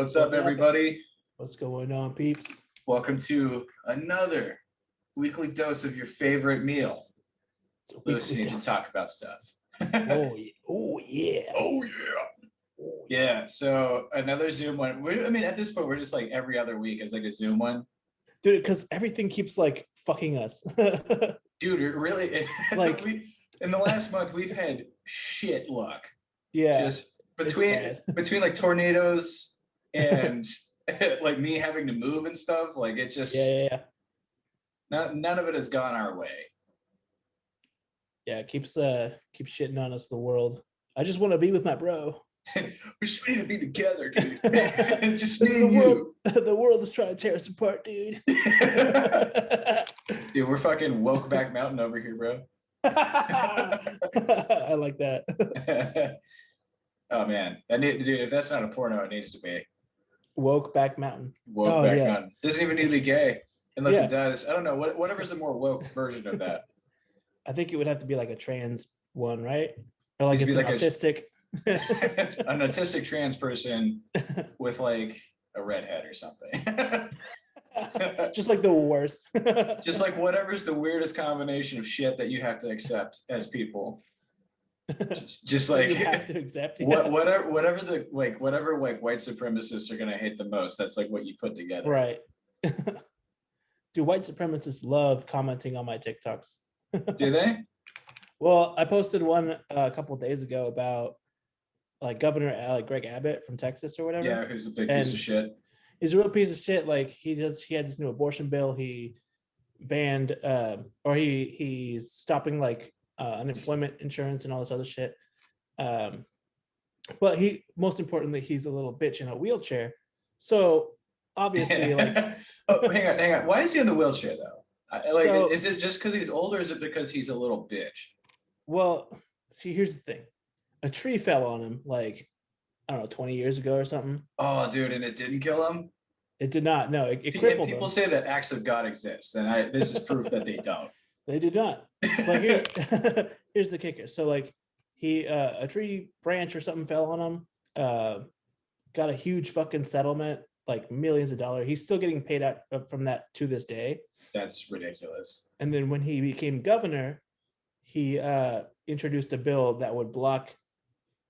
What's up, everybody? What's going on, peeps? Welcome to another weekly dose of your favorite meal. Lewis, you need to talk about stuff. Oh, yeah. Oh, yeah. Oh, yeah. Yeah, so another Zoom one. I mean, at this point, we're just like every other week is like a Zoom one. Dude, because everything keeps like fucking us. Dude, it really, like in the last month, we've had shit luck. Yeah. Just between like tornadoes and like me having to move and stuff, like it just none of it has gone our way. Yeah, it keeps shitting on us, the world. I just want to be with my bro. We just need to be together, dude. Just me and you. The world is trying to tear us apart, dude. Dude, we're fucking woke back mountain over here, bro. I like that. Oh man, dude, if that's not a porno, it needs to be. Woke back mountain. Woke back mountain. Doesn't even need to be gay, unless it does. I don't know. Whatever's the more woke version of that. I think it would have to be like a trans one, right? Or like it's like autistic. An autistic trans person with like a redhead or something. Just like the worst. Just like whatever's the weirdest combination of shit that you have to accept as people. Just like you have to accept. Whatever the whatever white supremacists are gonna hate the most, that's like what you put together. Right. Dude, white supremacists love commenting on my TikToks. Do they? Well, I posted one a couple of days ago about like Governor Greg Abbott from Texas or whatever. Yeah, who's a big piece of shit. He's a real piece of shit. Like he had this new abortion bill. He banned or he's stopping like unemployment insurance and all this other shit. But most importantly, he's a little bitch in a wheelchair. So obviously, like oh, hang on. Why is he in the wheelchair though? Is it just because he's old, or is it because he's a little bitch? Well, see, here's the thing. A tree fell on him, like, I don't know, 20 years ago or something. Oh, dude, and it didn't kill him? It did not. No, it crippled him. People say that acts of God exist, and this is proof that they don't. They did not. But here's the kicker. So, like, a tree branch or something fell on him, got a huge fucking settlement, like millions of dollars. He's still getting paid out from that to this day. That's ridiculous. And then when he became governor, he introduced a bill that would block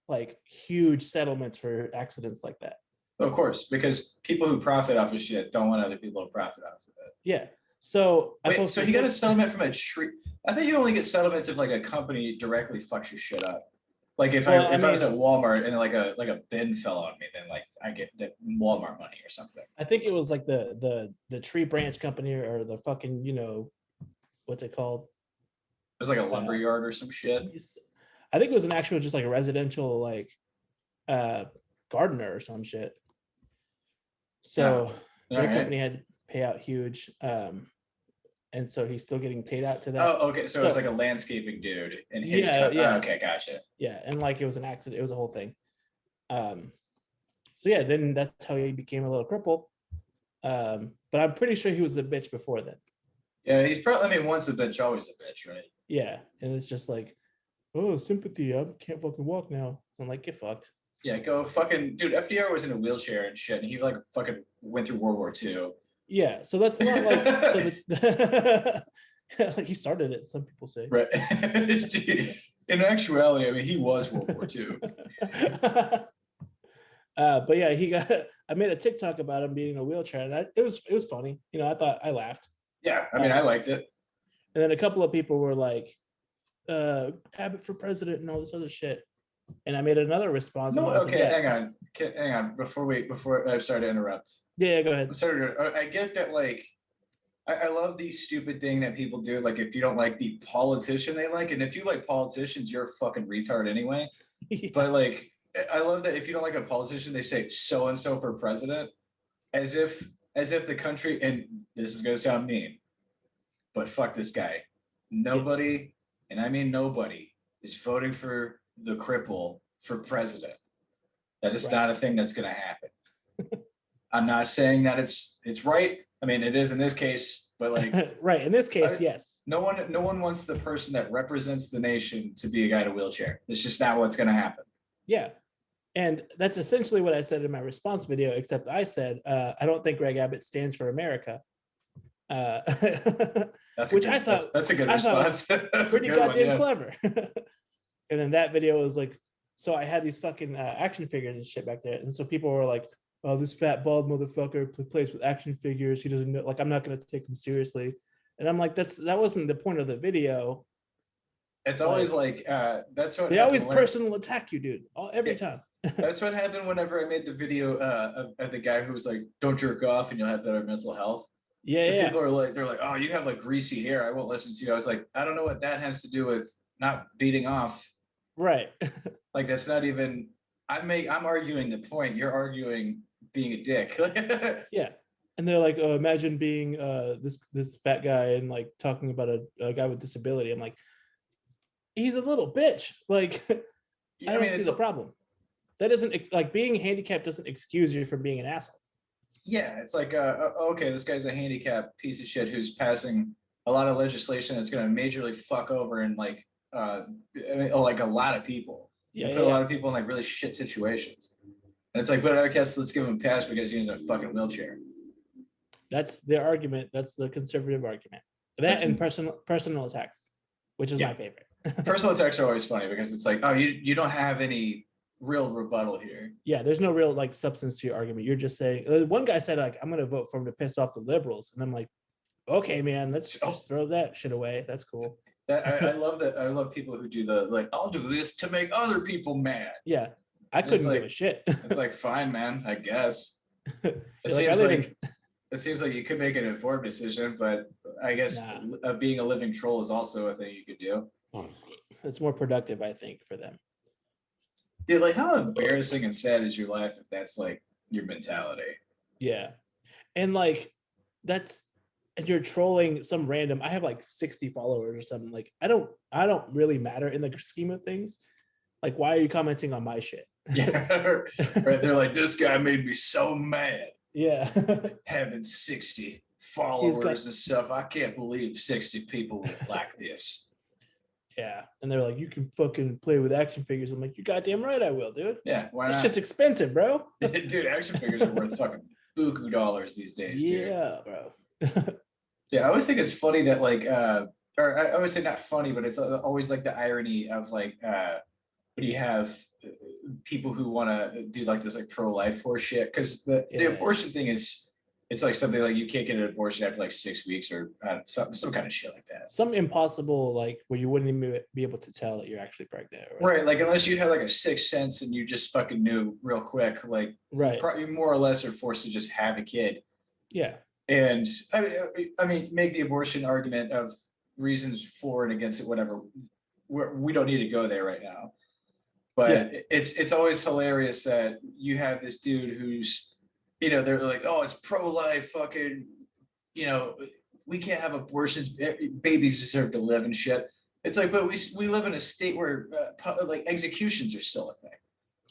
like huge settlements for accidents like that. Of course, because people who profit off of shit don't want other people to profit off of it. Yeah. So so he got a settlement from a tree. I think you only get settlements if like a company directly fucks your shit up. Like if I was at Walmart and like a bin fell on me, then like I get the Walmart money or something. I think it was like the tree branch company or the fucking, what's it called? It was like a lumber yard or some shit. I think it was an actual just like a residential like gardener or some shit. So their company had to pay out huge. And so he's still getting paid out to that. Oh, okay. So it was like a landscaping dude and his Oh, okay, gotcha. Yeah, and like it was an accident, it was a whole thing. So yeah, then that's how he became a little cripple. But I'm pretty sure he was a bitch before then. Yeah, he's probably, once a bitch, always a bitch, right? Yeah, and it's just like, oh, sympathy, I can't fucking walk now. I'm like, get fucked. Yeah, go fucking, dude, FDR was in a wheelchair and shit, and he like fucking went through World War II. Yeah, so that's not like he started it, some people say. Right. In actuality, he was World War II. But yeah, I made a TikTok about him being in a wheelchair, and it was funny. I laughed. Yeah, I liked it. And then a couple of people were like, Abbott for president and all this other shit. And I made another response. No, okay, hang on. Before I'm sorry to interrupt. Yeah, go ahead. I'm sorry. I get that, like, I love the stupid thing that people do. Like, if you don't like the politician they like, and if you like politicians, you're a fucking retard anyway. Yeah. But like, I love that if you don't like a politician, they say so and so for president, as if the country, and this is gonna sound mean, but fuck this guy. Nobody, and I mean nobody, is voting for the cripple for president. That is not a thing that's gonna happen. I'm not saying that it's right. It is in this case, but like right in this case, yes. No one wants the person that represents the nation to be a guy in a wheelchair. It's just not what's gonna happen. Yeah. And that's essentially what I said in my response video, except I said, I don't think Greg Abbott stands for America. Uh, which I thought that's a good I thought response. was That's a pretty good one, goddamn yeah. clever. And then that video was like, so I had these fucking action figures and shit back there, and so people were like, "Oh, this fat bald motherfucker plays with action figures. He doesn't know. Like, I'm not gonna take him seriously." And I'm like, that wasn't the point of the video. It's always like that's what They happened always whenever, personal attack you, dude. Every yeah, time. that's what happened whenever I made the video of the guy who was like, "Don't jerk off and you'll have better mental health." Yeah, And yeah, people are like, they're like, "Oh, you have like greasy hair. I won't listen to you." I was like, I don't know what that has to do with not beating off. right. Like that's not even. I'm arguing the point. You're arguing being a dick. Yeah. And they're like, oh, imagine being this fat guy and like talking about a guy with disability. I'm like, he's a little bitch. Like, I I don't mean, see it's the problem. That doesn't like being handicapped doesn't excuse you from being an asshole. yeah, it's like okay, this guy's a handicapped piece of shit who's passing a lot of legislation that's going to majorly fuck over and like a lot of people Yeah, and yeah, put a yeah. lot of people in like really shit situations. And it's like, but I guess let's give him a pass because he's in a fucking wheelchair. That's their argument. That's the conservative argument. That That's and personal attacks, which is yeah. my favorite. Personal attacks are always funny because it's like, oh, you don't have any real rebuttal here. Yeah, there's no real like substance to your argument. You're just saying. One guy said like, "I'm going to vote for him to piss off the liberals," and I'm like, "Okay, man, let's just throw that shit away. That's cool." I love that. I love people who do the like, I'll do this to make other people mad. Yeah, I And it's couldn't give like a shit. it's like fine, man. I guess it Like, I seems live like in. it seems like you could make an informed decision, but I guess Nah, being a living troll is also a thing you could do. it's more productive, I think, for them. Dude, like how embarrassing and sad is your life if that's like your mentality? Yeah, and like that's and you're trolling some random. I have like 60 followers or something. Like I don't really matter in the scheme of things. Like, why are you commenting on my shit? Yeah, right. They're like, this guy made me so mad Yeah. having 60 He's got followers and stuff. I can't believe 60 people would like this. yeah. And they're like, you can fucking play with action figures. I'm like, you're goddamn right I will, dude. Yeah, why This not? shit's expensive, bro. Dude, action figures are worth fucking buku dollars these days, dude. Yeah, bro. Yeah, I always think it's funny that like or I always say not funny, but it's always like the irony of like when you have people who want to do like this like pro-life horse shit because the Yeah. abortion thing is it's like something like you can't get an abortion after like 6 weeks or some kind of shit like that. Some impossible, like where you wouldn't even be able to tell that you're actually pregnant. Right, like unless you have like a sixth sense and you just fucking knew real quick, like Right. you more or less are forced to just have a kid. Yeah. And I mean, make the abortion argument of reasons for and against it, whatever. We don't need to go there right now. But Yeah. it's always hilarious that you have this dude who's, you know, they're like, oh, it's pro-life, fucking, you know, we can't have abortions, babies deserve to live and shit. It's like, but we live in a state where like executions are still a thing.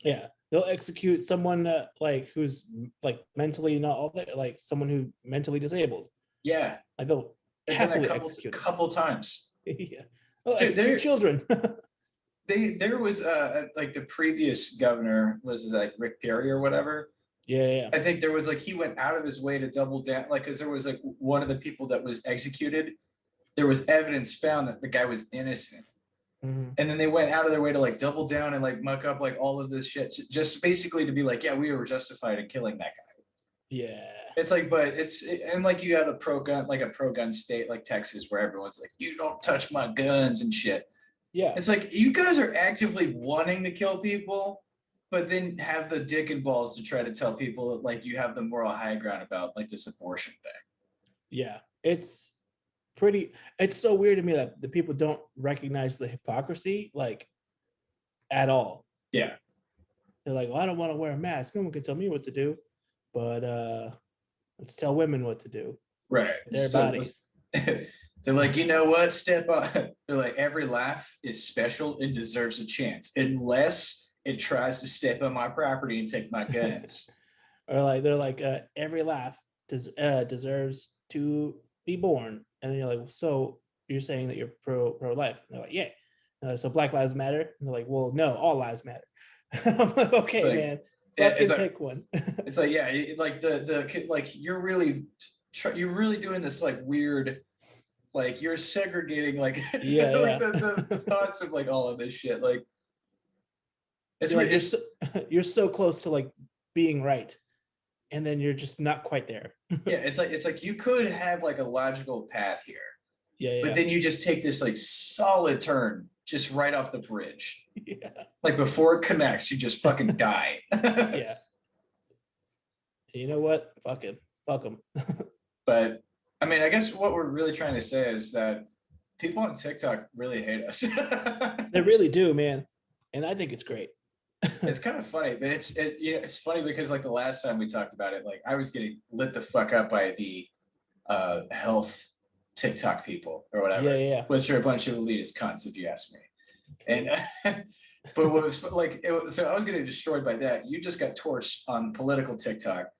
Yeah. They'll execute someone like who's like mentally not all that, like someone who mentally disabled. Yeah, Like they'll they've done happily that execute couple times. Yeah. Oh, Dude, execute children. there was like the previous governor was like Rick Perry or whatever. Yeah. I think there was like he went out of his way to double down, like because there was like one of the people that was executed, there was evidence found that the guy was innocent. Mm-hmm. And then they went out of their way to like double down and like muck up like all of this shit, just basically to be like, yeah, we were justified in killing that guy. Yeah. It's like, but and like you got a pro gun state like Texas where everyone's like, you don't touch my guns and shit. Yeah. It's like you guys are actively wanting to kill people, but then have the dick and balls to try to tell people that like you have the moral high ground about like this abortion thing. Yeah. It's so weird to me that the people don't recognize the hypocrisy like at all. Yeah. They're like, well, I don't want to wear a mask. No one can tell me what to do, but let's tell women what to do. Right. Their bodies. They're like, you know what? Step on. They're like, every laugh is special and deserves a chance, unless it tries to step on my property and take my guns. Or like they're like, every laugh deserves to be born. And then you're like, so you're saying that you're pro life? And they're like, yeah. So Black Lives Matter. And they're like, well, no, all lives matter. I'm like, okay, like, man, it's fucking like, pick one. it's like, yeah, like like you're really doing this like weird, like you're segregating like Yeah, like yeah. the thoughts of like all of this shit. Like it's You're like, it's you're so close to like being right, and then you're just not quite there. yeah, it's like you could have like a logical path here, Yeah, but yeah. then you just take this like solid turn just right off the bridge. Yeah. Like before it connects, you just fucking die. Yeah. You know what? Fuck him. Fuck him. But I mean, I guess what we're really trying to say is that people on TikTok really hate us. They really do, man. And I think it's great. It's kind of funny, but it's funny because like the last time we talked about it, like I was getting lit the fuck up by the health TikTok people or whatever, Yeah, yeah. which are a bunch of elitist cunts, if you ask me. And but what was like, so I was getting destroyed by that. You just got torched on political TikTok.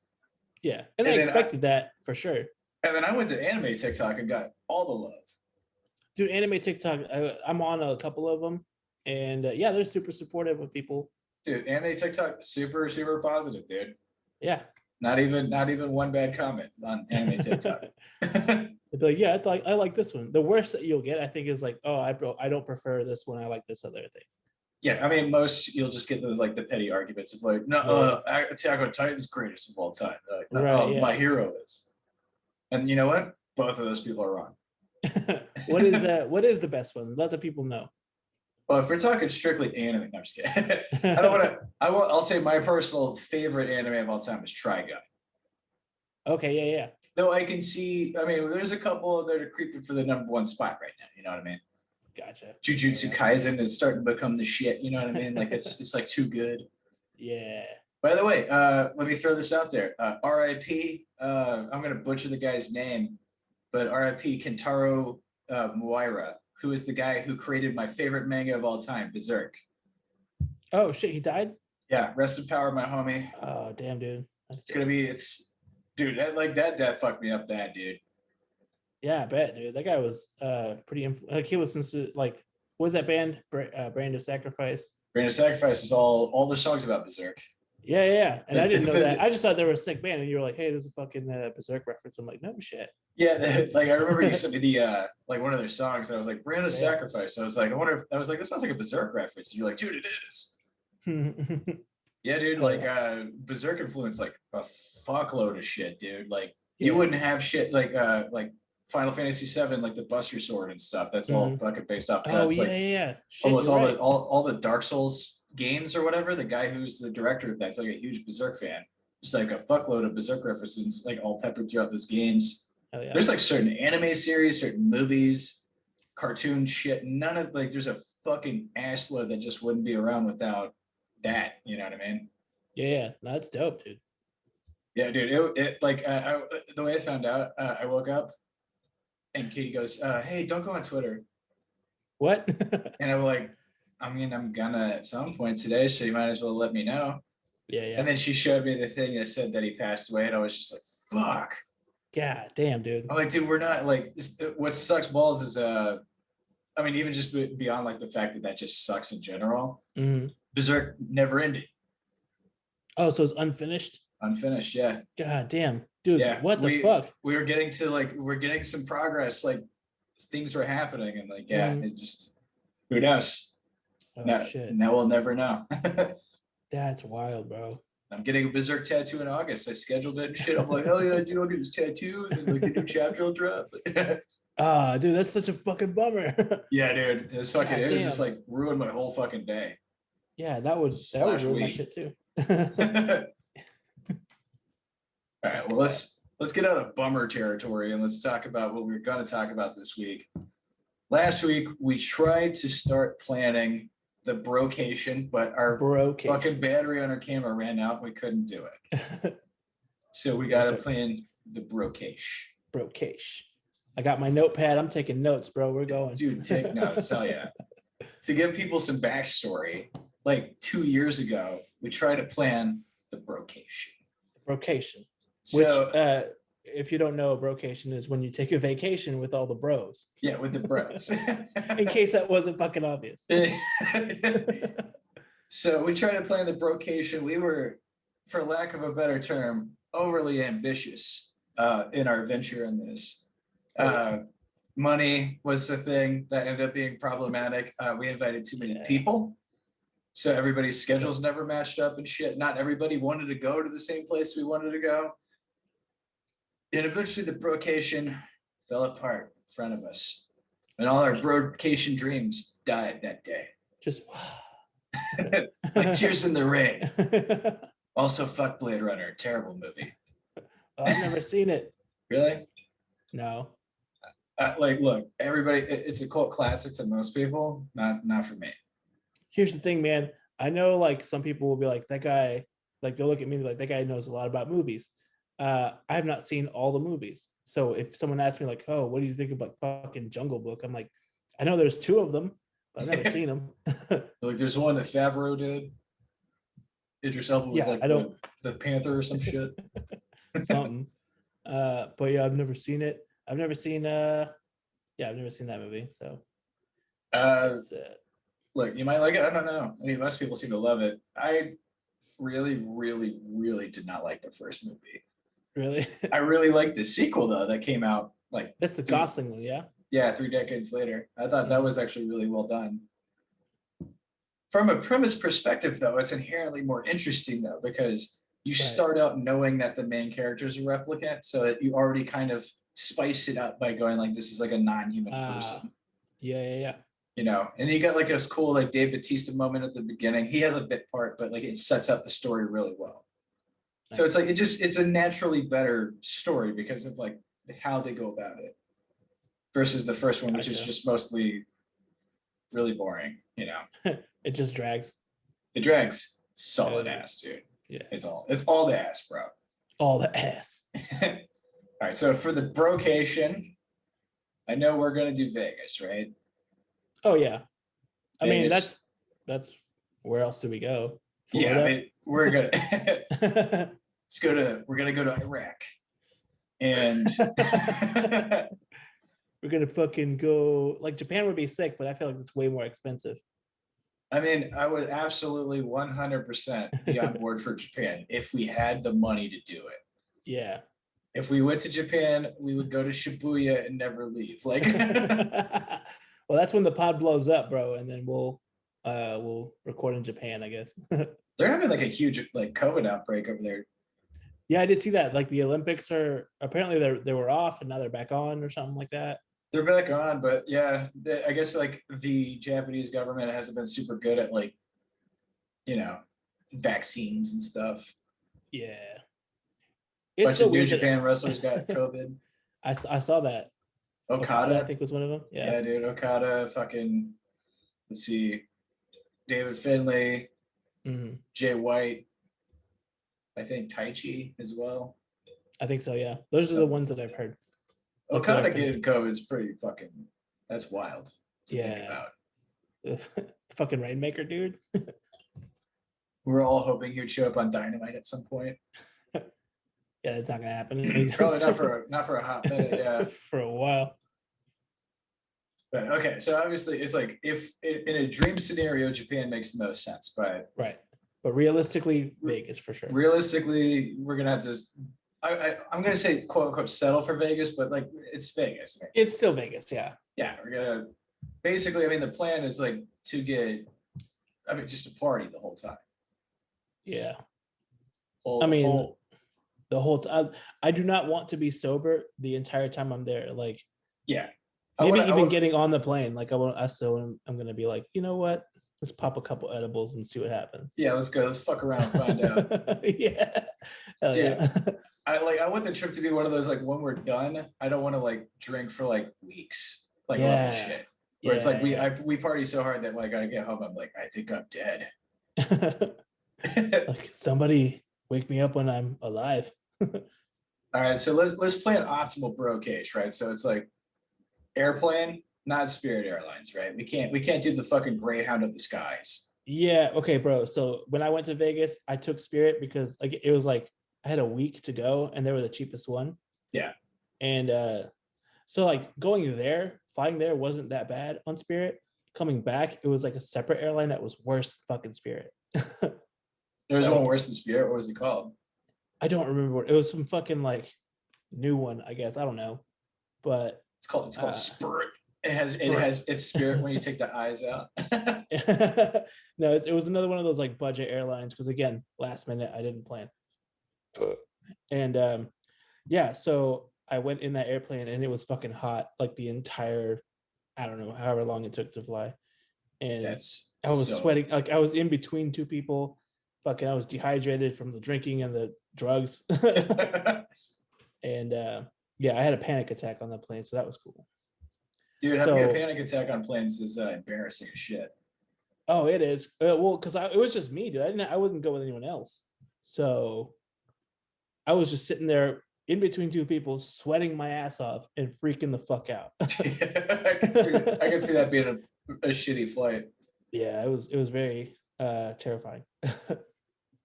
Yeah. And I expected that for sure. And then I went to anime TikTok and got all the love. Dude, anime TikTok, I'm on a couple of them. And yeah, they're super supportive of people. Dude, anime TikTok, super, super positive, dude. Yeah. Not even one bad comment on anime TikTok. They'd be like, yeah, I like this one. The worst that you'll get, I think, is like, oh, I don't prefer this one. I like this other thing. Yeah, I mean, most you'll just get those like the petty arguments of like, no, Attack on Titan is greatest of all time. Like, no, right, yeah. My Hero is. And you know what? Both of those people are wrong. What is the best one? Let the people know. Well, if we're talking strictly anime, no, I'm just kidding. I don't want to. I'll say my personal favorite anime of all time is Trigun. Okay, yeah, yeah. Though I can see, I mean, there's a couple that are creeping for the #1 spot right now. You know what I mean? Gotcha. Jujutsu Kaisen is starting to become the shit. You know what I mean? Like it's like too good. Yeah. By the way, let me throw this out there. R.I.P. I'm gonna butcher the guy's name, but R.I.P. Kentaro Muaira, who is the guy who created my favorite manga of all time, Berserk. Oh shit, he died? Yeah, rest in power, my homie. Oh damn, dude. Dude, that death fucked me up bad, dude. Yeah, I bet, dude. That guy was pretty like he listens to like what was that band? Brand of Sacrifice. Brand of Sacrifice is all the songs about Berserk. Yeah, yeah. And I didn't know that. I just thought they were a sick band, and you were like, "Hey, there's a fucking Berserk reference." I'm like, "No shit." Yeah, like I remember you sent me the like one of their songs, and I was like, "Brand of Sacrifice." So I was like, this sounds like a Berserk reference. And you're like, "Dude, it is." Yeah, dude. Like Berserk influenced like a fuckload of shit, dude. Like you wouldn't have shit like Final Fantasy VII, like the Buster Sword and stuff. That's all fucking based off. Oh yeah, like, yeah. Shit, almost all the Dark Souls games or whatever. The guy who's the director of that's like a huge Berserk fan. Just like a fuckload of Berserk references, like all peppered throughout those games. Yeah. There's like certain anime series, certain movies, cartoon shit. None of like there's a fucking assload that just wouldn't be around without that. You know what I mean? Yeah, no, that's dope, dude. Yeah, dude. It like the way I found out, I woke up and Katie goes, "Hey, don't go on Twitter." What? And I'm like, I mean, I'm gonna at some point today, so you might as well let me know. Yeah, yeah. And then she showed me the thing that said that he passed away, and I was just like, fuck. God damn, dude. I'm like, dude, we're not like what sucks balls is I mean, even just beyond like the fact that just sucks in general. Mm-hmm. Berserk never ended. Oh, so it's unfinished? Unfinished, yeah. God damn. Dude, yeah, what the fuck? We were getting to like we're getting some progress, like things were happening, and like it just who knows? Oh shit. Now we'll never know. That's wild, bro. I'm getting a Berserk tattoo in August. I scheduled it and shit. I'm like, hell yeah, dude, I'll get this tattoo. And then like the new chapter will drop. Dude, that's such a fucking bummer. Yeah, dude. It was just like ruined my whole fucking day. Yeah, that would ruin my shit too. All right, well let's get out of bummer territory and let's talk about what we're gonna talk about this week. Last week we tried to start planning the Bro-cation, but our fucking battery on our camera ran out and we couldn't do it. So we gotta plan the Bro-cation. Bro-cation. I got my notepad. I'm taking notes, bro. We're going. Dude, take notes. Hell yeah. To give people some backstory, like 2 years ago, we tried to plan the Bro-cation. Bro-cation. So, which, if you don't know, Bro-cation is when you take a vacation with all the bros. Yeah, with the bros. In case that wasn't fucking obvious. So we tried to plan the Bro-cation. We were, for lack of a better term, overly ambitious in our venture in this. Money was the thing that ended up being problematic. We invited too many people. So everybody's schedules never matched up and shit. Not everybody wanted to go to the same place we wanted to go. And eventually the Bro-cation fell apart in front of us. And all our Bro-cation dreams died that day. Just like Tears in the Rain. Also, fuck Blade Runner. Terrible movie. I've never seen it. Really? No. Like, look, everybody, it's a cult classic to most people. Not for me. Here's the thing, man. I know, like, some people will be like, that guy, like, they'll look at me like, that guy knows a lot about movies. I have not seen all the movies. So if someone asks me, like, oh, what do you think about fucking Jungle Book? I'm like, I know there's 2 of them, but I've never seen them. Like, there's one that Favreau did. Idris Elba was like the Panther or some shit. Something. But yeah, I've never seen it. I've never seen that movie. So look, you might like it. I don't know. I mean, most people seem to love it. I really, really, really did not like the first movie. Really? I really liked the sequel though that came out like that's the Gosling one, yeah? Yeah, 3 decades later. I thought that was actually really well done. From a premise perspective, though, it's inherently more interesting, though, because you start out knowing that the main character is a replicant, so that you already kind of spice it up by going like, this is like a non-human person. Yeah. You know, and you got like this cool like Dave Bautista moment at the beginning. He has a bit part, but like it sets up the story really well. Nice. So it's like it's a naturally better story because of like how they go about it versus the first one, which is just mostly really boring, you know. It just drags. It drags. Solid ass, dude. Yeah. It's all the ass, bro. All the ass. All right. So for the Bro-cation, I know we're gonna do Vegas, right? Oh yeah. I mean, Vegas. that's where else do we go? Florida? Yeah, I mean, we're gonna go to Iraq. And we're gonna fucking go, like, Japan would be sick, but I feel like it's way more expensive. I mean, I would absolutely 100% be on board for Japan if we had the money to do it. Yeah. If we went to Japan, we would go to Shibuya and never leave. Like, well, that's when the pod blows up, bro, and then we'll record in Japan, I guess. They're having like a huge like COVID outbreak over there. Yeah, I did see that. Like the Olympics are apparently they were off and now they're back on or something like that. They're back on, but yeah, I guess like the Japanese government hasn't been super good at like, you know, vaccines and stuff. Yeah. A bunch of New Japan wrestlers got COVID. I saw that. Okada, I think, was one of them. Yeah, dude. Okada, fucking, let's see, David Finlay, Jay White, I think Taichi as well. I think so, yeah. Those are the ones that I've heard. Okada getting COVID is pretty fucking, that's wild to think about. Fucking Rainmaker, dude. We're all hoping he'd show up on Dynamite at some point. Yeah, it's not gonna happen. Probably not for a hot minute, yeah. For a while. But okay, so obviously it's like if in a dream scenario, Japan makes the most sense, but right. But realistically, Vegas for sure. Realistically, we're gonna have to. I'm gonna say quote unquote settle for Vegas, but like it's Vegas. It's still Vegas, yeah. Yeah, we're gonna basically. I mean, the plan is like to get. I mean, just to party the whole time. Yeah. The whole time. I do not want to be sober the entire time I'm there. Like, yeah. Maybe even getting on the plane. Like, I'm gonna be like, you know what? Let's pop a couple edibles and see what happens. Yeah, let's go. Let's fuck around and find out. Yeah. Dude, yeah. I want the trip to be one of those like when we're done, I don't want to like drink for like weeks. Like level shit. Where it's like we party so hard that when I gotta get home, I'm like, I think I'm dead. Like somebody wake me up when I'm alive. All right, so let's play an optimal Bro-cation, right? So it's like airplane, not Spirit Airlines, right? We can't do the fucking Greyhound of the skies. Yeah, okay, bro. So when I went to Vegas, I took Spirit because like it was like I had a week to go and they were the cheapest one. Yeah. And so like flying there wasn't that bad on Spirit, coming back, it was like a separate airline that was worse than fucking Spirit. There was one worse than Spirit. What was it called? I don't remember what it was. Some fucking like new one, I guess. I don't know, but it's called Spirit. It Spirit. has its Spirit when you take the eyes out. No, it was another one of those like budget airlines because again, last minute I didn't plan. And yeah, so I went in that airplane and it was fucking hot like the entire, I don't know, however long it took to fly. And I was sweating, like I was in between two people. Fucking, I was dehydrated from the drinking and the drugs. And yeah, I had a panic attack on that plane, so that was cool. Dude, having a panic attack on planes is embarrassing as shit. Oh, it is. Well, because it was just me, dude. I wouldn't go with anyone else. So I was just sitting there in between two people, sweating my ass off and freaking the fuck out. I can see that being a shitty flight. Yeah, it was very terrifying.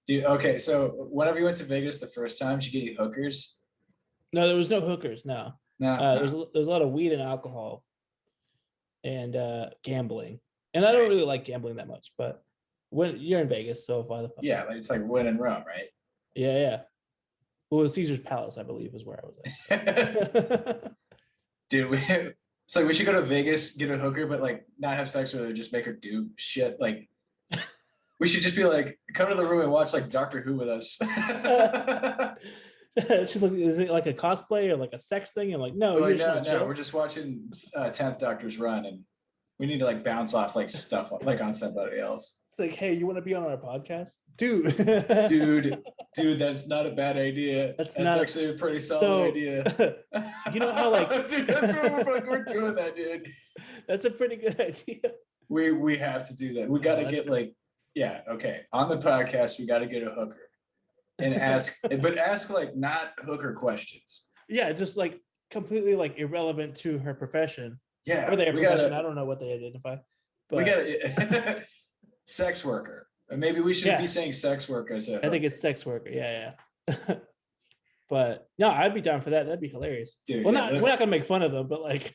Dude, okay, so whenever you went to Vegas the first time, did you get any hookers? No, there was no hookers. No. There's a lot of weed and alcohol and gambling. And I don't really like gambling that much, but when you're in Vegas, so why the fuck? Yeah, it's like when in Rome, right? Yeah. Well, Caesar's Palace, I believe, is where I was at. Dude, it's like we should go to Vegas, get a hooker, but like not have sex with her, just make her do shit. Like we should just be like, come to the room and watch like Doctor Who with us. She's like, is it like a cosplay or like a sex thing? And like, no, we're like, no, we're just watching 10th Doctor's run, and we need to like bounce off like stuff like on somebody else. It's like, hey, you want to be on our podcast, dude? dude, that's not a bad idea. That's actually a pretty solid idea. You know how like, dude, that's what we're doing that, dude. That's a pretty good idea. We have to do that. We got to get cool. Like, yeah, okay. On the podcast, we got to get a hooker and ask like not hooker questions. Yeah, just like completely like irrelevant to her profession. Yeah, or their profession. I don't know what they identify. But we got sex worker. Maybe we should be saying sex worker. I think it's sex worker. Yeah. But no, I'd be down for that. That'd be hilarious. Dude, we're not gonna make fun of them, but like,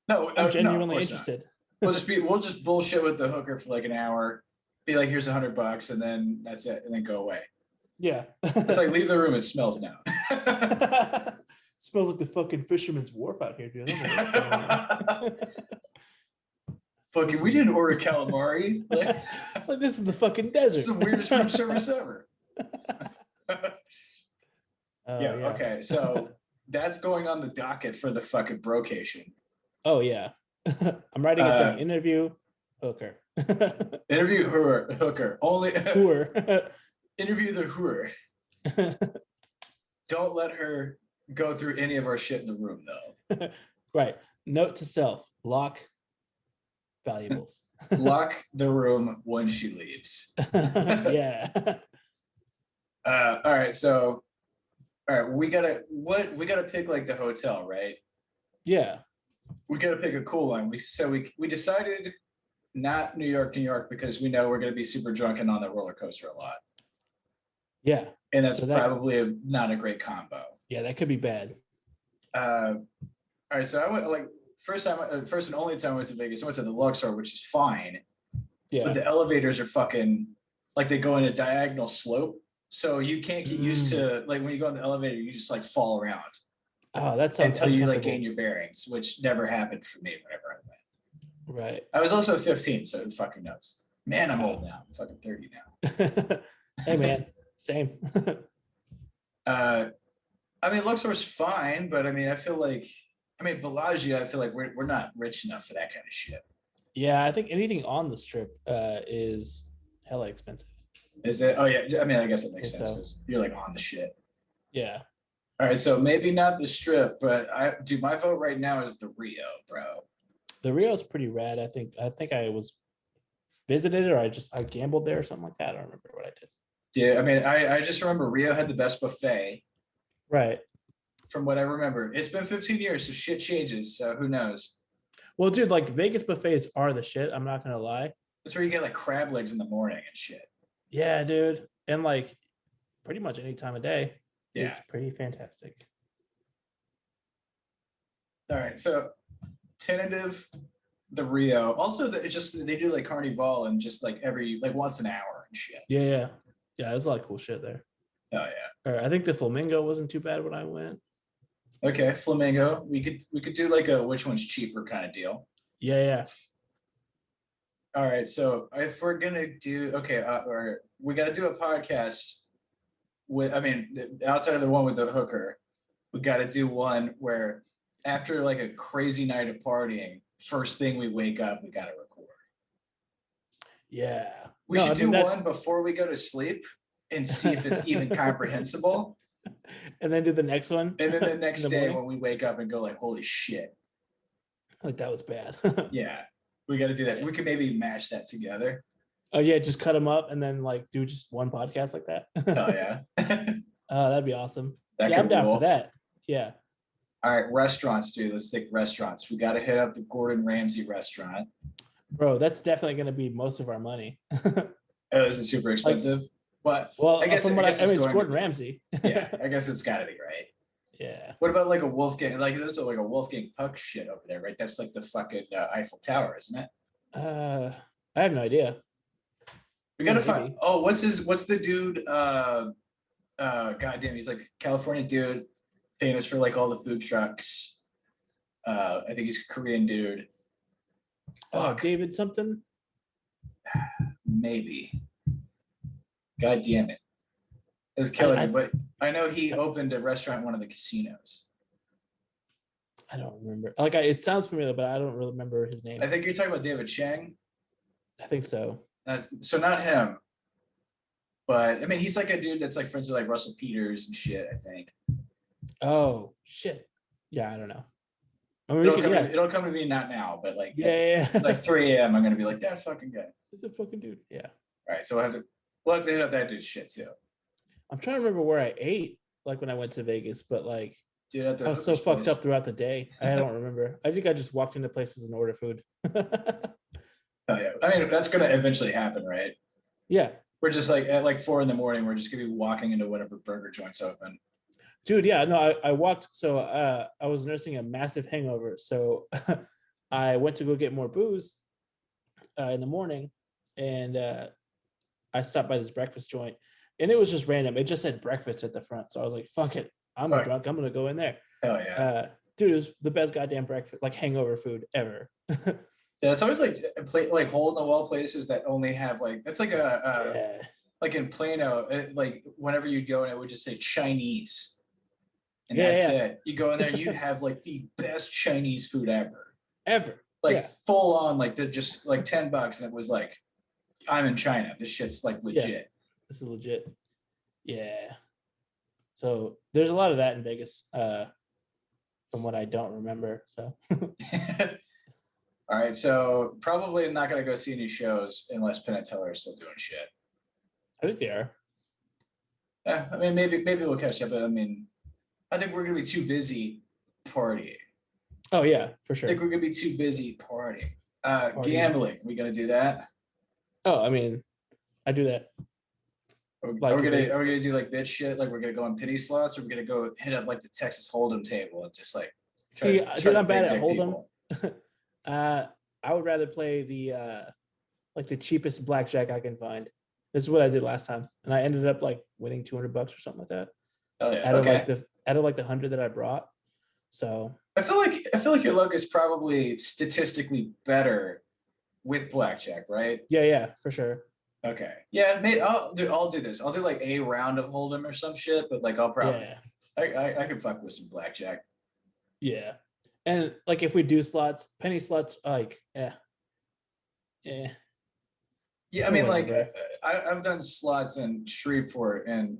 no, I'm genuinely interested. We'll just bullshit with the hooker for like an hour. Be like, here's $100, and then that's it, and then go away. Yeah, it's like leave the room. It smells now. Smells like the fucking fisherman's wharf out here, dude. Fucking, we didn't order calamari. Like this is the fucking desert. It's the weirdest room service ever. Yeah. Okay. So that's going on the docket for the fucking Bro-cation. Oh yeah. I'm writing it down. Interview hooker. Interview hooker. Only hooer. Interview the hooer. Don't let her go through any of our shit in the room, though. Right. Note to self: lock valuables. Lock the room when she leaves. Yeah. All right. So, all right, we gotta pick like the hotel, right? Yeah. We gotta pick a cool one. We decided not New York because we know we're gonna be super drunk and on the roller coaster a lot. Yeah. And that's probably not a great combo. Yeah, that could be bad. All right, so I went like first and only time I went to Vegas. I went to the Luxor, which is fine. Yeah. But the elevators are fucking like they go in a diagonal slope, so you can't get used to like when you go in the elevator, you just like fall around. Oh, that sounds until you like gain your bearings, which never happened for me whenever I went. Right. I was also 15, so who fucking knows? Man, I'm old now. I'm fucking 30 now. Hey man, same. I mean, Luxor's fine, but I mean, Bellagio, I feel like we're not rich enough for that kind of shit. Yeah, I think anything on the strip is hella expensive. Is it? Oh yeah, I mean, I guess that makes sense because you're like on the shit. Yeah. All right, so maybe not the strip, but my vote right now is the Rio, bro. The Rio is pretty rad. I think I was visited or I gambled there or something like that. I don't remember what I did. Dude, I mean, I just remember Rio had the best buffet. Right. From what I remember. It's been 15 years, so shit changes. So who knows? Well, dude, like Vegas buffets are the shit. I'm not gonna lie. That's where you get like crab legs in the morning and shit. Yeah, dude. And like pretty much any time of day. Yeah. It's pretty fantastic. All right. So tentative the Rio. Also, it just they do like Carnival and just like every like once an hour and shit. Yeah. There's a lot of cool shit there. Oh yeah. I think the Flamingo wasn't too bad when I went. Okay, Flamingo. We could do like a which one's cheaper kind of deal. Yeah. All right, so if we're gonna do or we got to do a podcast with, I mean, outside of the one with the hooker, we got to do one where after like a crazy night of partying, first thing we wake up, we got to record. Yeah. We should do one before we go to sleep and see if it's even comprehensible. And then do the next one. And then the next day when we wake up and go like, holy shit. Like that was bad. Yeah. We got to do that. We could maybe match that together. Oh yeah, just cut them up and then like do just one podcast like that. Oh yeah. That'd be awesome. Yeah, I'm down for that. Yeah. All right, restaurants, dude. Let's think restaurants. We got to hit up the Gordon Ramsay restaurant. Bro, that's definitely going to be most of our money. Oh, is it super expensive? But well, I guess it's Gordon Ramsay. Yeah, I guess it's got to be, right? Yeah. What about like a Wolfgang? Like there's like a Wolfgang Puck shit over there, right? That's like the fucking Eiffel Tower, isn't it? I have no idea. We gotta find. Oh, what's the dude? Goddamn, he's like a California dude, famous for like all the food trucks. I think he's a Korean dude. Fuck. David something? Maybe. God damn it. It was killing me, but I know he opened a restaurant in one of the casinos. I don't remember. Like it sounds familiar, but I don't really remember his name. I think you're talking about David Chang. I think so. So not him. But I mean, he's like a dude that's like friends with like Russell Peters and shit, I think. Oh shit. Yeah, I don't know. I mean, it'll come to me not now, but like like 3 a.m. I'm gonna be like, that fucking guy. It's a fucking dude. Yeah. All right, so we'll have to hit up that dude's shit too. I'm trying to remember where I ate like when I went to Vegas, but like dude, I was so fucked up throughout the day. I don't remember. I think I just walked into places and ordered food. Oh yeah. I mean, that's gonna eventually happen, right? Yeah. We're just like at like 4 a.m. we're just gonna be walking into whatever burger joint's open. Dude, yeah, no, I walked. So I was nursing a massive hangover. So I went to go get more booze in the morning, and I stopped by this breakfast joint, and it was just random. It just said breakfast at the front. So I was like, fuck it. I'm drunk. I'm going to go in there. Hell yeah. Dude, it was the best goddamn breakfast, like hangover food ever. Yeah, it's always like like hole in the wall places that only have like, it's like like in Plano, like whenever you'd go and it would just say Chinese. And that's it. You go in there and you have like the best Chinese food ever. Like full on, like just like $10. And it was like, I'm in China. This shit's like legit. Yeah, this is legit. Yeah. So there's a lot of that in Vegas, from what I don't remember. So. All right. So probably not going to go see any shows unless Penn and Teller are still doing shit. I think they are. Yeah. I mean, maybe we'll catch up. But I mean, I think we're going to be too busy partying. Oh, yeah, for sure. I think we're going to be too busy partying. Gambling. We going to do that? Oh, I mean, I do that. Are we gonna do like bitch shit? Like we're gonna go on penny slots, or we're gonna go hit up like the Texas Hold'em table and just like dude, I'm bad at Hold'em. I would rather play the like the cheapest blackjack I can find. This is what I did last time, and I ended up like winning $200 or something like that. Oh yeah. Out of the 100 that I brought. So I feel like your luck is probably statistically better with blackjack, right? Yeah, for sure. Okay. Yeah, maybe I'll do this. I'll do like a round of Hold'em or some shit, but like I'll probably I can fuck with some blackjack. Yeah. And like if we do slots, penny slots, like yeah, I mean, like I've done slots in Shreveport, and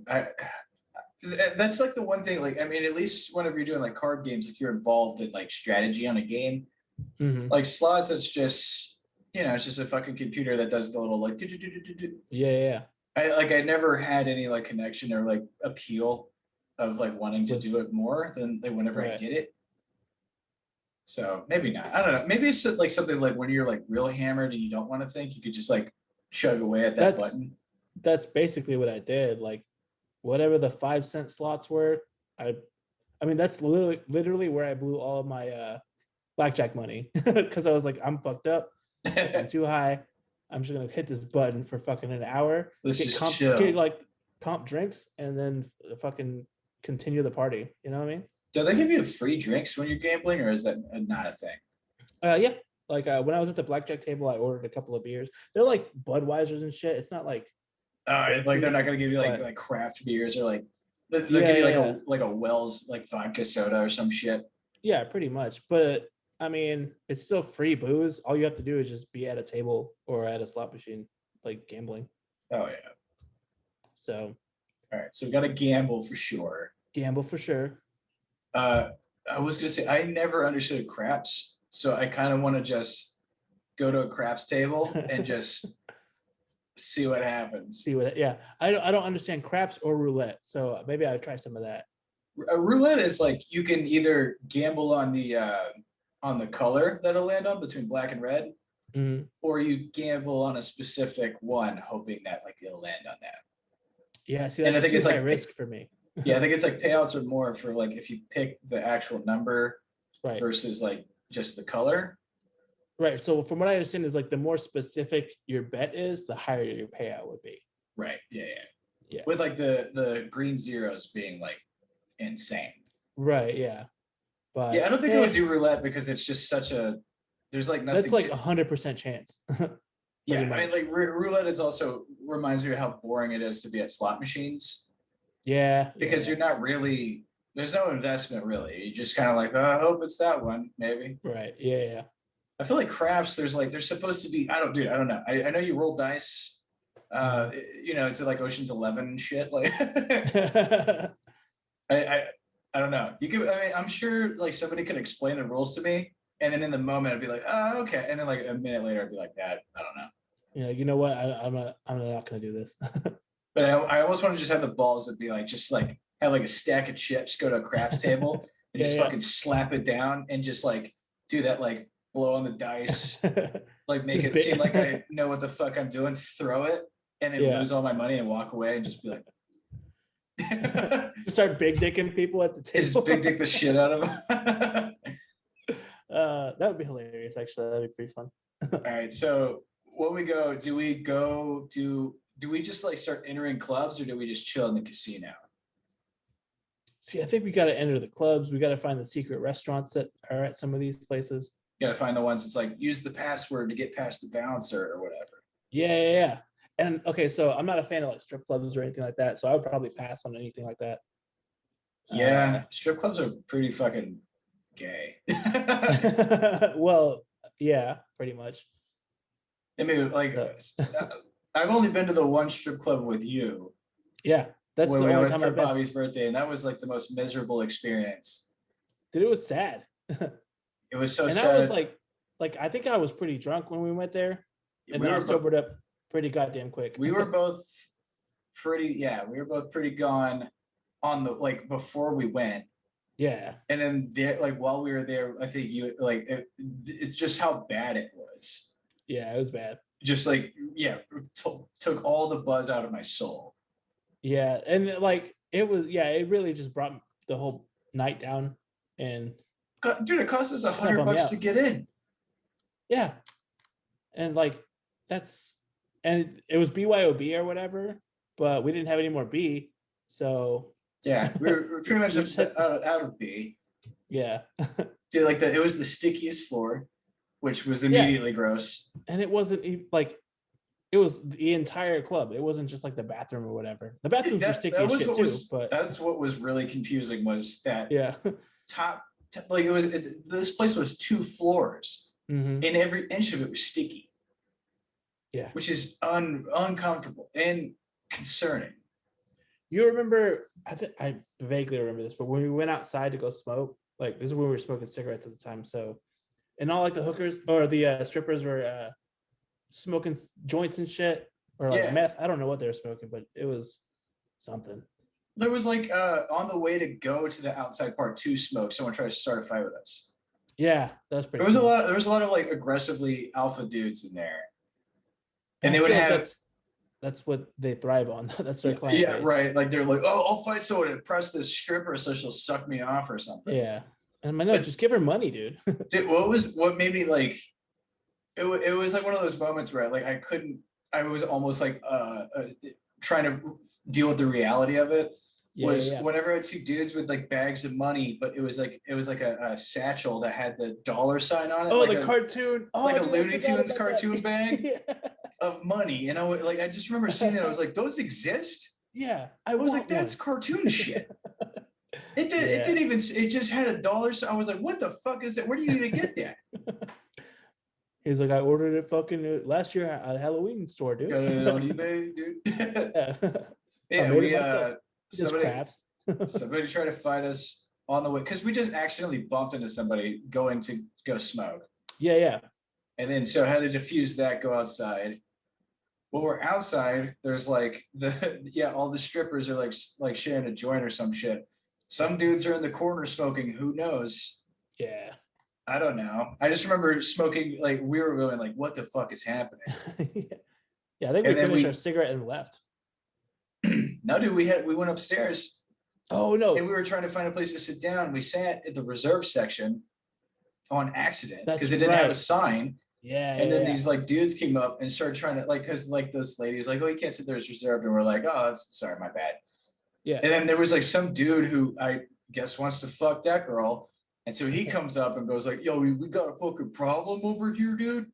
that's like the one thing. Like, I mean, at least whenever you're doing like card games, if you're involved in like strategy on a game, like slots, it's just it's just a fucking computer that does the little like. Yeah. I never had any like connection or like appeal of like wanting to do it more than whenever I did it. So maybe not. I don't know. Maybe it's like something like when you're like real hammered and you don't want to think, you could just like chug away at that button. That's basically what I did. Like whatever the 5-cent slots were, I mean that's literally where I blew all of my blackjack money because I was like, I'm fucked up. I'm too high. I'm just gonna hit this button for fucking an hour, Let's get just comp, chill. get like comp drinks, and then fucking continue the party. You know what I mean? Do they give you free drinks when you're gambling, or is that not a thing? Yeah. Like when I was at the blackjack table, I ordered a couple of beers. They're like Budweisers and shit. It's not like Like they're fancy, not gonna give you but like craft beers or like they'll yeah, give you yeah, like a Wells like vodka soda or some shit. yeah, pretty much. But I mean, it's still free booze. All you have to do is just be at a table or at a slot machine, like gambling. Oh yeah. So All right, so we got to gamble for sure. gamble for sure. I was gonna say I never understood craps, so I kind of want to just go to a craps table and just see what happens. See what? Yeah, I don't understand craps or roulette. So maybe I'll try some of that. A roulette is like you can either gamble on the color that'll land on between black and red, or you gamble on a specific one, hoping that like it'll land on that. Yeah, see, that's too high risk for me. Yeah, I think it's like payouts are more for like if you pick the actual number Right. versus like just the color. Right. So from what I understand is like the more specific your bet is, the higher your payout would be. Right. Yeah. Yeah. With like the green zeros being like insane. Right. Yeah. But yeah, I don't think I would do roulette because it's just such a there's like nothing. That's like 100% chance. Yeah, I mean, like roulette is also reminds me of how boring it is to be at slot machines. Yeah. Because you're not really there's no investment really. You just kind of like, oh, I hope it's that one, maybe. Right. Yeah. Yeah. I feel like craps, there's supposed to be, I don't know. I know you roll dice. It's like Ocean's 11 and shit. Like I don't know. I'm sure like somebody could explain the rules to me. And then in the moment I'd be like, oh, okay. And then like a minute later I'd be like, I don't know. Yeah, you know what? I'm not gonna do this. But I almost want to just have the balls that be like just like have like a stack of chips, go to a craps table and just fucking slap it down and just like do that like blow on the dice, like make it seem like I know what the fuck I'm doing, throw it, and then lose all my money and walk away and just be like start big dicking people at the table. Just big dick the shit out of them. That would be hilarious, actually. That'd be pretty fun. All right. So when we go, do we just like start entering clubs or do we just chill in the casino? See, I think we got to enter the clubs. We got to find the secret restaurants that are at some of these places. You got to find the ones that's like use the password to get past the bouncer or whatever. Yeah. And okay, so I'm not a fan of like strip clubs or anything like that. So I would probably pass on anything like that. Yeah, strip clubs are pretty fucking gay. Well, yeah, pretty much. I mean, like, I've only been to the one strip club with you. Yeah, that's the only time I've been. Bobby's birthday, and that was like the most miserable experience. Dude, it was sad. It was so sad. And I was like I think I was pretty drunk when we went there, and then I sobered up pretty goddamn quick. We were both pretty gone on the like before we went. Yeah. And then there, like while we were there, I think you like it's just how bad it was. Yeah, it was bad. Just like took all the buzz out of my soul. Yeah, and like it was, it really just brought the whole night down. And dude, it cost us $100 to get in. Yeah, and like and it was BYOB or whatever, but we didn't have any more B, so yeah, we're pretty much out of B. Yeah, dude, like it was the stickiest floor, which was immediately gross. And it wasn't like it was the entire club. It wasn't just like the bathroom or whatever. The bathrooms were sticky as shit too. But that's what was really confusing was that top like this place was 2 floors, and every inch of it was sticky. Yeah, which is uncomfortable and concerning. You remember? I vaguely remember this, but when we went outside to go smoke, like this is when we were smoking cigarettes at the time. So, and all like the hookers or the strippers were smoking joints and shit, or like meth. I don't know what they were smoking, but it was something. There was like on the way to go to the outside part to smoke, someone tried to start a fight with us. Yeah, that's pretty. There was a lot of like aggressively alpha dudes in there, and they would have. That's what they thrive on. That's their client base. Right. Like they're like, oh, I'll fight someone and press this stripper so she'll suck me off or something. Yeah. And I'm like, no, just give her money, dude. Dude, what made me like it was like one of those moments where like I was almost like trying to deal with the reality of it. Yeah, yeah, Was yeah. whenever I'd see dudes with like bags of money, but it was like a satchel that had the dollar sign on it, Oh, the cartoon. Oh, like a dude, I Looney forgot Tunes about that. cartoon bag Yeah. of money. And I just remember seeing that. I was like, those exist? Yeah, I was like, want that's one. cartoon shit. It Yeah. didn't even, it just had a dollar. So I was like, what the fuck is that? Where do you even get that? He's like, I ordered it fucking last year at a Halloween store, dude. Got it on eBay, dude. Yeah. I Yeah, made it myself. He does somebody crafts. somebody tried to fight us on the way because we just accidentally bumped into somebody going to go smoke. Yeah, yeah. And then so how to diffuse that, go outside. When we're outside, there's like all the strippers are like sharing a joint or some shit. Some dudes are in the corner smoking, who knows? Yeah. I don't know. I just remember smoking, like we were going like, what the fuck is happening? Yeah, I think we And then finished our cigarette and left. no, dude, we went upstairs Oh no. and we were trying to find a place to sit down. We sat at the reserve section on accident because it didn't have a sign. Yeah. And then Yeah. these like dudes came up and started trying to like, because like this lady was like, oh, you can't sit there, it's reserved. And we're like, oh, that's sorry, my bad. Yeah. And then there was like some dude who I guess wants to fuck that girl. And so he comes up and goes like, yo, we got a fucking problem over here, dude.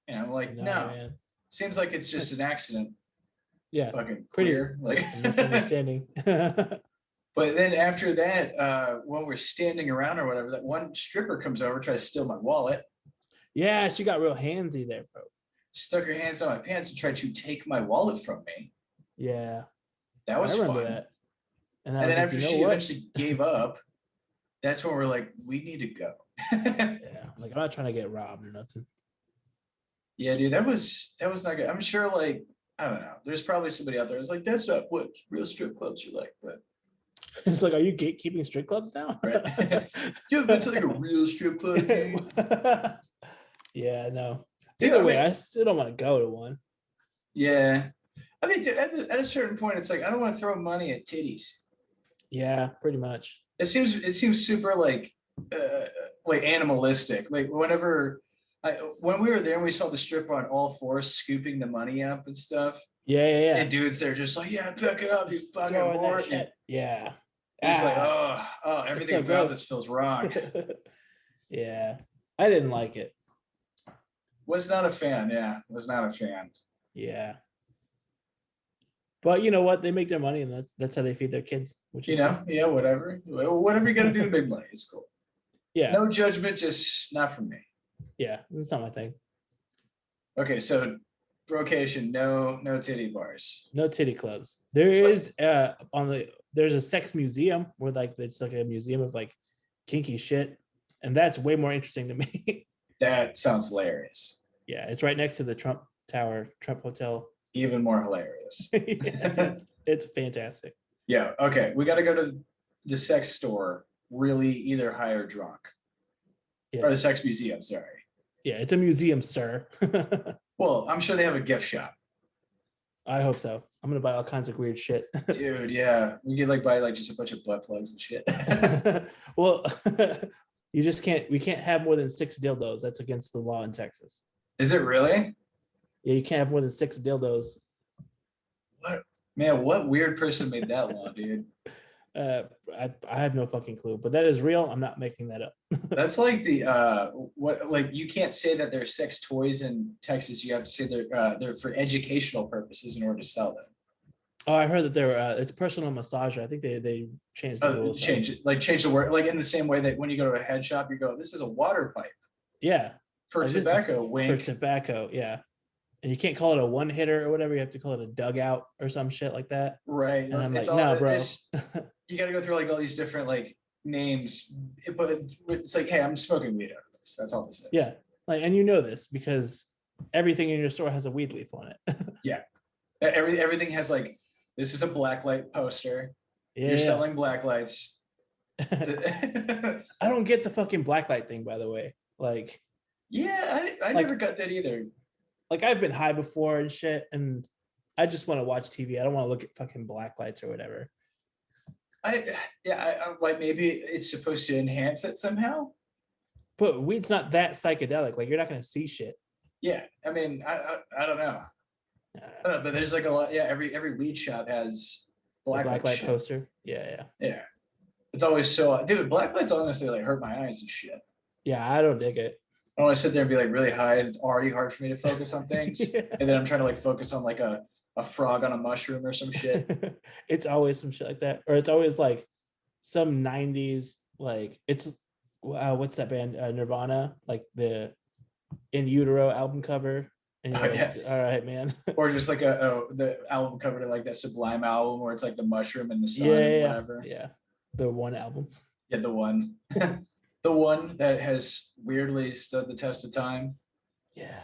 And I'm like, no, Man. seems like it's just an accident. Yeah. Fucking Pretty queer. Like misunderstanding. But then after that, when we're standing around or whatever, that one stripper comes over, tries to steal my wallet. Yeah, she got real handsy there, bro. She stuck her hands down my pants and tried to take my wallet from me. Yeah. That was fun. That. And then after she eventually gave up, that's when we're like, we need to go. Yeah, like I'm not trying to get robbed or nothing. Yeah, dude, that was not good. I'm sure, like, I don't know. There's probably somebody out there who's like, that's not what real strip clubs are like, but it's like, are you gatekeeping strip clubs now? right. Dude, it's like a real strip club, dude. Yeah, no. Dude, Either way, I still don't want to go to one. Yeah. I mean, dude, at a certain point, it's like I don't want to throw money at titties. Yeah, pretty much. It seems super like animalistic. Like when we were there and we saw the stripper on all fours scooping the money up and stuff. Yeah, yeah, yeah. And dudes, they're just like, yeah, pick it up, you fucking whore. Yeah. It's like, oh, everything so about this feels wrong. Yeah, I didn't like it. Was not a fan. Yeah, was not a fan. Yeah. But you know what? They make their money, and that's how they feed their kids. Which is cool. Yeah, whatever you got to do to make money. It's cool. Yeah. No judgment, just not for me. Yeah, that's not my thing. Okay, so Bro-cation, no titty bars, no titty clubs. There is there's a sex museum where like it's like a museum of like kinky shit, and that's way more interesting to me. That sounds hilarious. Yeah, it's right next to the Trump Hotel. Even more hilarious. Yeah, it's fantastic. Yeah. Okay. We got to go to the sex store, really either high or drunk. Yeah. Or the sex museum, sorry. Yeah, it's a museum, sir. Well, I'm sure they have a gift shop. I hope so. I'm going to buy all kinds of weird shit. Dude, yeah. We could like buy like just a bunch of butt plugs and shit. Well, we can't have more than 6 dildos. That's against the law in Texas. Is it really? Yeah, you can't have more than 6 dildos. What weird person made that law, dude? I have no fucking clue, but that is real. I'm not making that up. That's like you can't say that they're sex toys in Texas. You have to say they're for educational purposes in order to sell them. Oh, I heard that they're it's personal massager. I think they changed the rules. Change the word, like in the same way that when you go to a head shop, you go, this is a water pipe. Yeah. For tobacco, wink. For tobacco, yeah. And you can't call it a one hitter or whatever. You have to call it a dugout or some shit like that. Right. And I'm like, no, bro. You got to go through like all these different like names, but it's like, hey, I'm smoking weed out of this. That's all this is. Yeah. Like, and you know this because everything in your store has a weed leaf on it. Yeah. Everything has like, this is a blacklight poster. Yeah. You're selling blacklights. I don't get the fucking blacklight thing, by the way. Like, yeah, I never got that either. Like I've been high before and shit, and I just want to watch TV. I don't want to look at fucking black lights or whatever. Like maybe it's supposed to enhance it somehow. But weed's not that psychedelic. Like you're not gonna see shit. Yeah, I mean, I don't know. I don't know, but there's like a lot. Yeah, every weed shop has Black blacklight light shit. poster. Yeah. Yeah, it's always so. Dude, blacklights honestly like hurt my eyes and shit. Yeah, I don't dig it. I want to sit there and be like really high, and it's already hard for me to focus on things. Yeah. And then I'm trying to like focus on like a frog on a mushroom or some shit. It's always some shit like that, or it's always like some 90s, like it's what's that band, Nirvana, like the In Utero album cover, and you're like, all right, man. Or just like the album cover to like that Sublime album where it's like the mushroom and the sun Yeah, and whatever. yeah, the one album. Yeah, the one. The one that has weirdly stood the test of time. Yeah.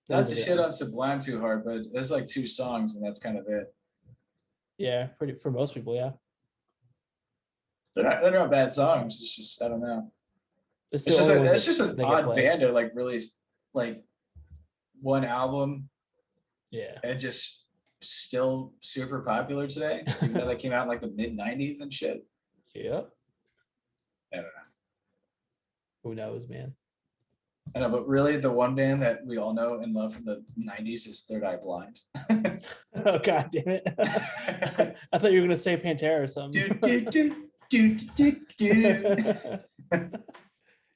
Not to shit on Sublime too hard, but there's like 2 songs and that's kind of it. Yeah, pretty for most people, yeah. They're not bad songs. It's just, I don't know. It's just an odd band to like release like one album. Yeah. And just still super popular today, even though they came out in like the mid-90s and shit. Yep. I don't know. Who knows, man? I know, but really the one band that we all know and love from the 90s is Third Eye Blind. Oh, God damn it. I thought you were going to say Pantera or something.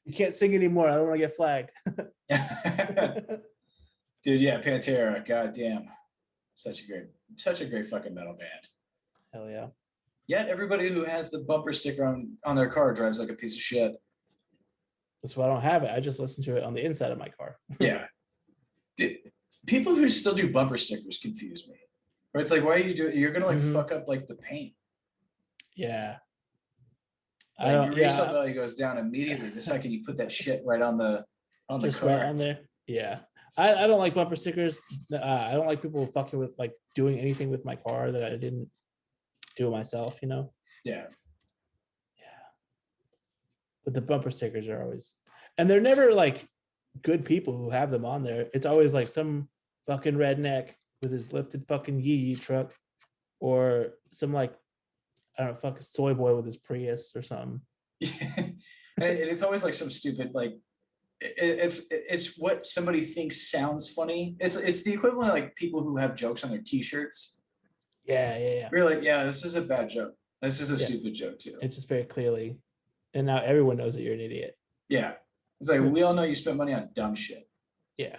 You can't sing anymore. I don't want to get flagged. Dude, yeah, Pantera. God damn. Such a great fucking metal band. Hell yeah. Yet everybody who has the bumper sticker on their car drives like a piece of shit. That's why I don't have it. I just listen to it on the inside of my car. Yeah. Dude, people who still do bumper stickers confuse me. Or it's like, why are you doing? You're gonna like fuck up like the paint. Yeah. Like, I don't. Your resale value goes down immediately the second you put that shit right on the just car. right on there. Yeah. I don't like bumper stickers. I don't like people fucking with like doing anything with my car that I didn't do it myself, you know? Yeah. But the bumper stickers are always, and they're never like good people who have them on there. It's always like some fucking redneck with his lifted fucking yee truck, or some like, I don't know, fucking soy boy with his Prius or something. And it's always like some stupid like it's what somebody thinks sounds funny. It's the equivalent of like people who have jokes on their t-shirts. Yeah. We're like, yeah, this is a bad joke. This is a stupid joke too. It's just very clearly, and now everyone knows that you're an idiot. Yeah. It's like, we all know you spent money on dumb shit. Yeah.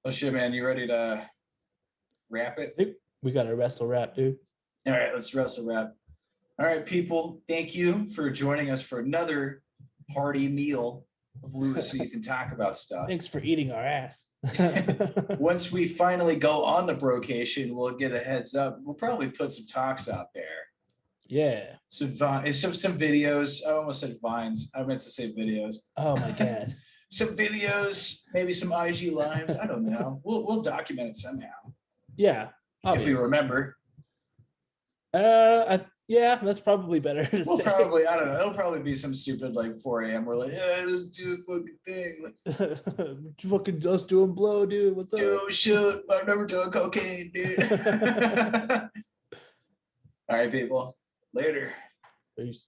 Oh shit, man, you ready to wrap it? We got to wrestle rap, dude. All right, let's wrestle rap. All right, people, thank you for joining us for another hearty meal of Louis Heath and talk about stuff. Thanks for eating our ass. Once we finally go on the Bro-cation, we'll get a heads up. We'll probably put some talks out there. Yeah. Some videos. I almost said vines. I meant to say videos. Oh my God. Some videos, maybe some IG lives. I don't know. We'll document it somehow. Yeah. Obviously. If we remember. Yeah, that's probably better to say. Probably, I don't know. It'll probably be some stupid like 4 a.m. We're like, yeah, let's do a fucking thing. Like, fucking just doing blow, dude. What's up? Dude, shit. I've never done cocaine, dude. All right, people. Later. Peace.